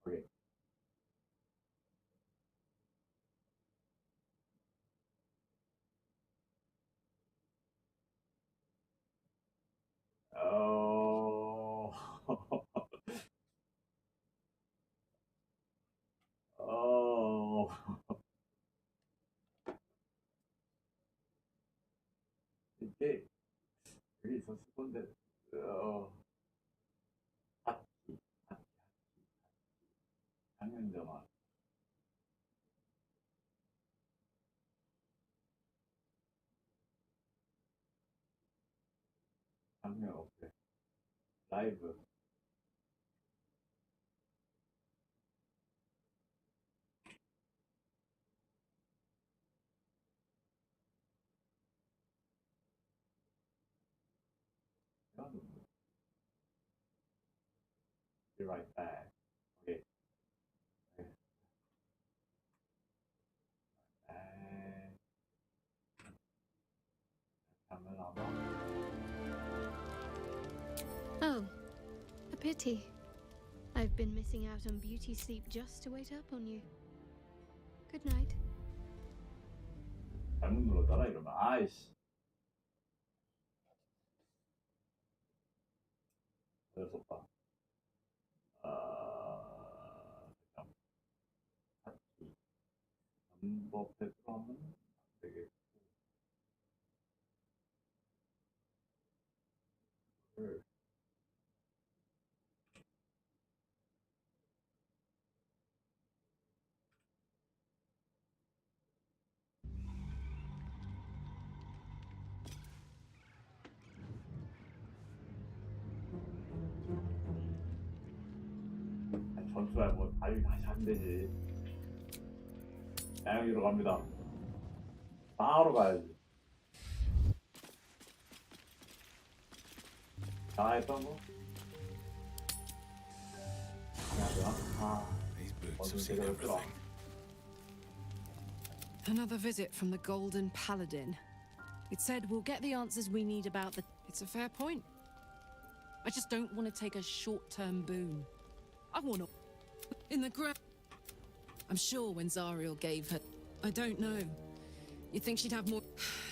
okay. Oh. Oh. 이게 그게 있었을 건데. 하키, 장면정화. 장면 없대. 라이브. Be right back. Okay. 장면 안 봐? Oh, a pity. I've been missing out on beauty sleep just to wait up on you. Good night. 잘못 눌렀잖아 이러면 아이씨. 어쩔 수 없다. 잠깐. 하키. 넘버 패스로 하면 안 되겠고. 전투야 뭐 다시 하면 되지. 양양이로 갑니다. 바로 가야지. 다 했던 거? Another visit from the Golden Paladin. It said we'll get the answers we need about the... It's a fair point. I just don't want to take a short-term boon. I want to... in the ground. I'm sure when Zariel gave her... I don't know. You'd think she'd have more...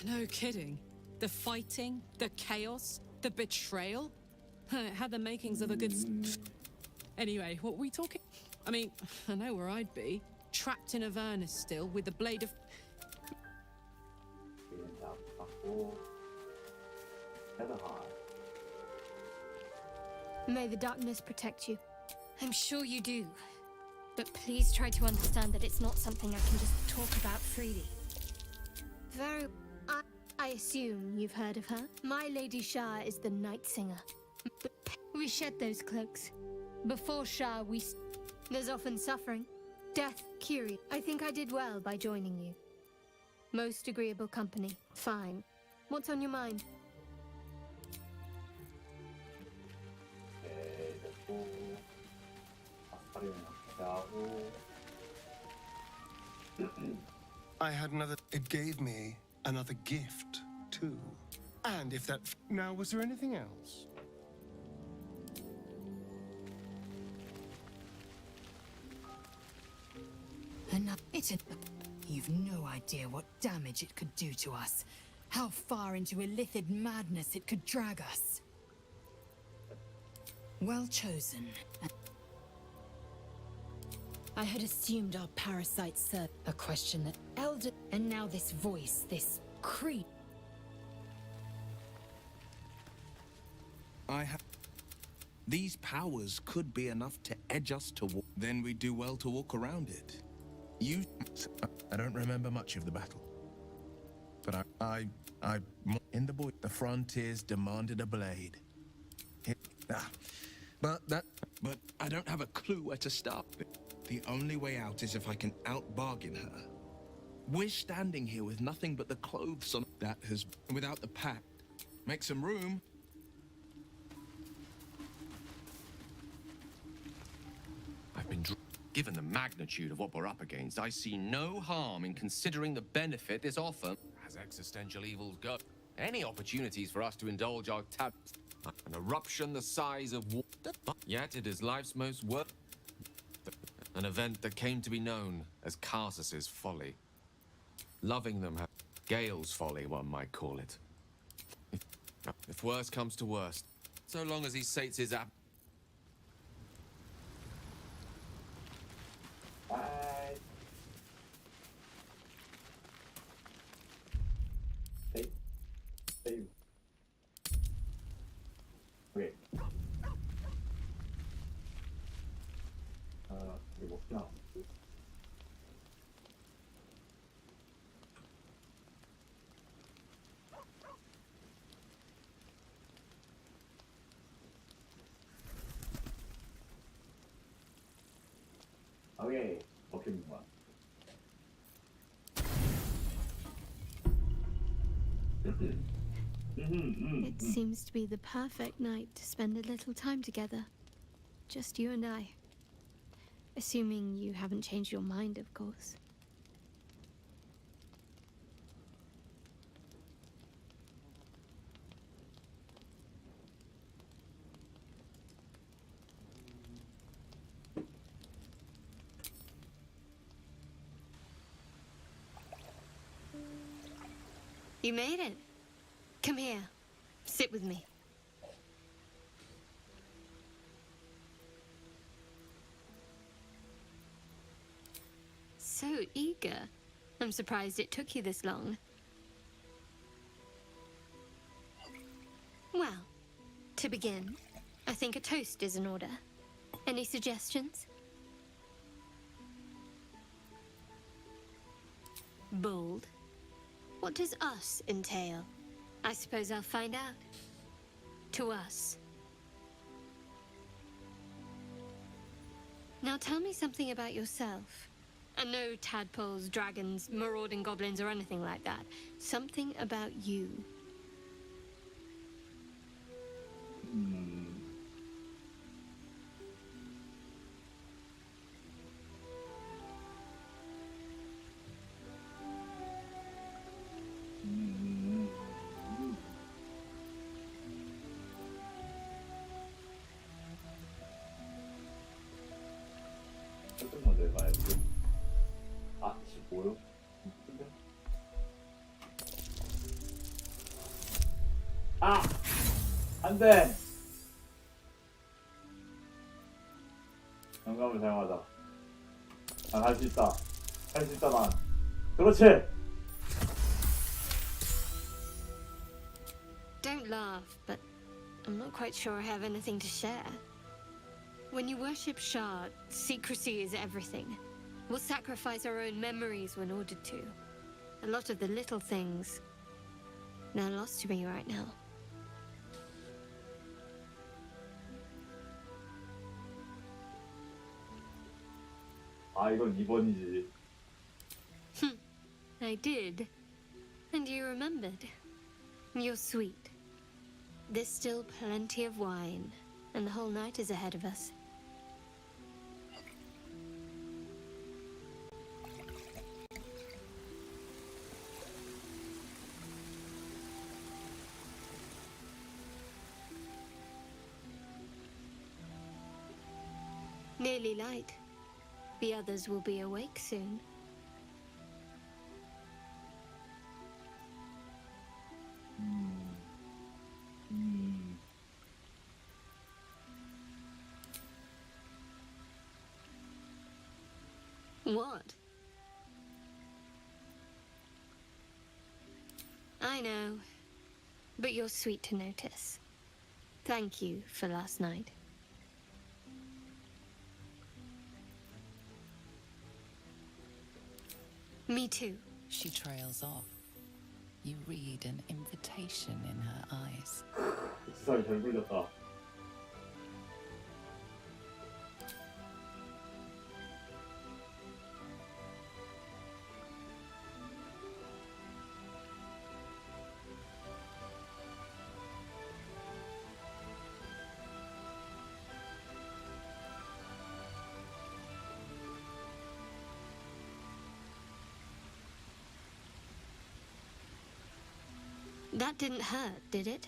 No kidding. The fighting, the chaos, the betrayal. It had the makings of a good... Anyway, what were we talking? I mean, I know where I'd be. Trapped in Avernus still, with the blade of... May the darkness protect you. I'm sure you do. But please try to understand that it's not something I can just talk about freely. I assume you've heard of her. My Lady Shah is the Night Singer. We shed those cloaks. Before Shah, there's often suffering. Death, Kiri. I think I did well by joining you. Most agreeable company. Fine. What's on your mind? I had another... It gave me another gift, too. And if that... Now, was there anything else? Enough. You've no idea what damage it could do to us. How far into illithid madness it could drag us. Well chosen. I had assumed our parasites served a question that elder, and now this voice, this creep. These powers could be enough to edge us to walk. Then we do well to walk around it. I don't remember much of the battle. But in the boy, the frontiers demanded a blade. But I don't have a clue where to start. The only way out is if I can out-bargain her. We're standing here with nothing but the clothes on that has, without the pact. Make some room. I've been given the magnitude of what we're up against. I see no harm in considering the benefit this offer. As existential evils go, any opportunities for us to indulge our an eruption the size of water. Yet it is life's most worth. An event that came to be known as Karsus's folly. Loving them, Gale's folly, one might call it. If worst comes to worst, so long as he sates his app. Okay. 이거 먹지나. 오케이, 먹힙니다. It seems to be the perfect night to spend a little time together. Just you and I. Assuming you haven't changed your mind, of course. You made it. Come here. Sit with me. So eager. I'm surprised it took you this long. Well, to begin, I think a toast is in order. Any suggestions? Bold. What does us entail? I suppose I'll find out. To us. Now tell me something about yourself. And no tadpoles, dragons, marauding goblins, or anything like that. Something about you. 설정 먼저 해봐야지. 아, 15요? 아! 안 돼! 영감을 사용하자. 난 할 수 있다. 할 수 있다, 난. 그렇지! Don't laugh, but I'm not quite sure I have anything to share. When you worship Shah, secrecy is everything. We'll sacrifice our own memories when ordered to. A lot of the little things, they're lost to me right now. 아, 이건 2번이지. I did. And you remembered. You're sweet. There's still plenty of wine, and the whole night is ahead of us. Nearly light. The others will be awake soon. What? I know, but you're sweet to notice. Thank you for last night. Me too. She trails off. You read an invitation in her eyes. 진짜 잘 굴렸다. That didn't hurt, did it?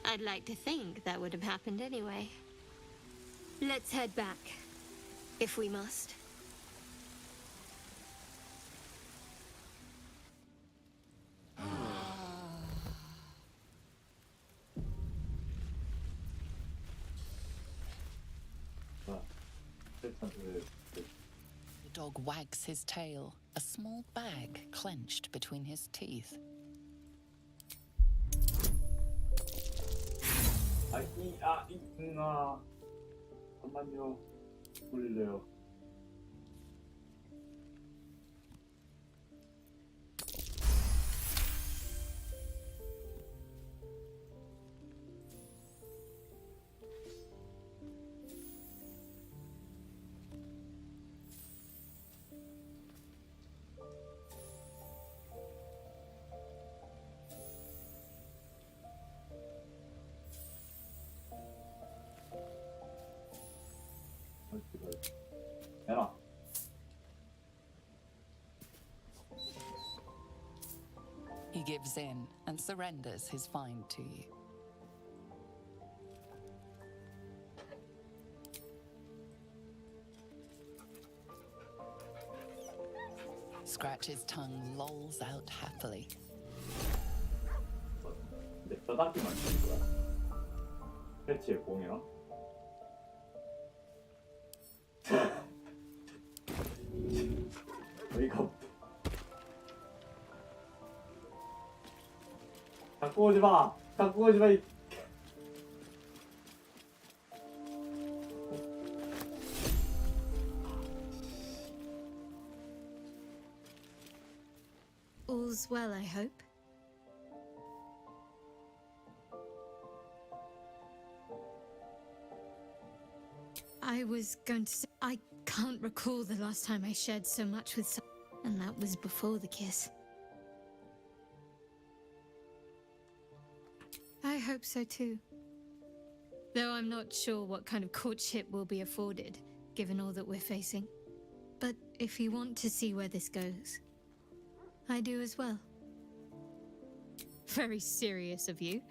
I'd like to think that would have happened anyway. Let's head back, if we must. The dog wags his tail, a small bag clenched between his teeth. 잠깐만요. 굴릴래요. 해라. He gives in and surrenders his find to you. Scratch's tongue lolls out happily. 근데 뼈다귀만 치는 거야. 패치의 공이랑. 어이가 없다. 갖고 오지 마. 갖고 오지 마. All's well, I hope. I was going to say, I can't recall the last time I shared so much with someone, and that was before the kiss. I hope so too. Though I'm not sure what kind of courtship will be afforded, given all that we're facing. But if you want to see where this goes, I do as well. Very serious of you.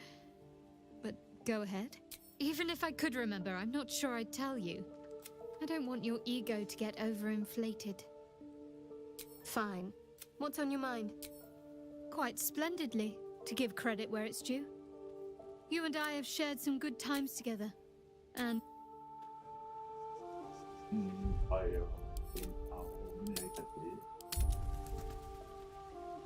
But go ahead. Even if I could remember, I'm not sure I'd tell you. I don't want your ego to get overinflated. Fine. What's on your mind? Quite splendidly, to give credit where it's due. You and I have shared some good times together. And 봐요. 오늘 여기까지.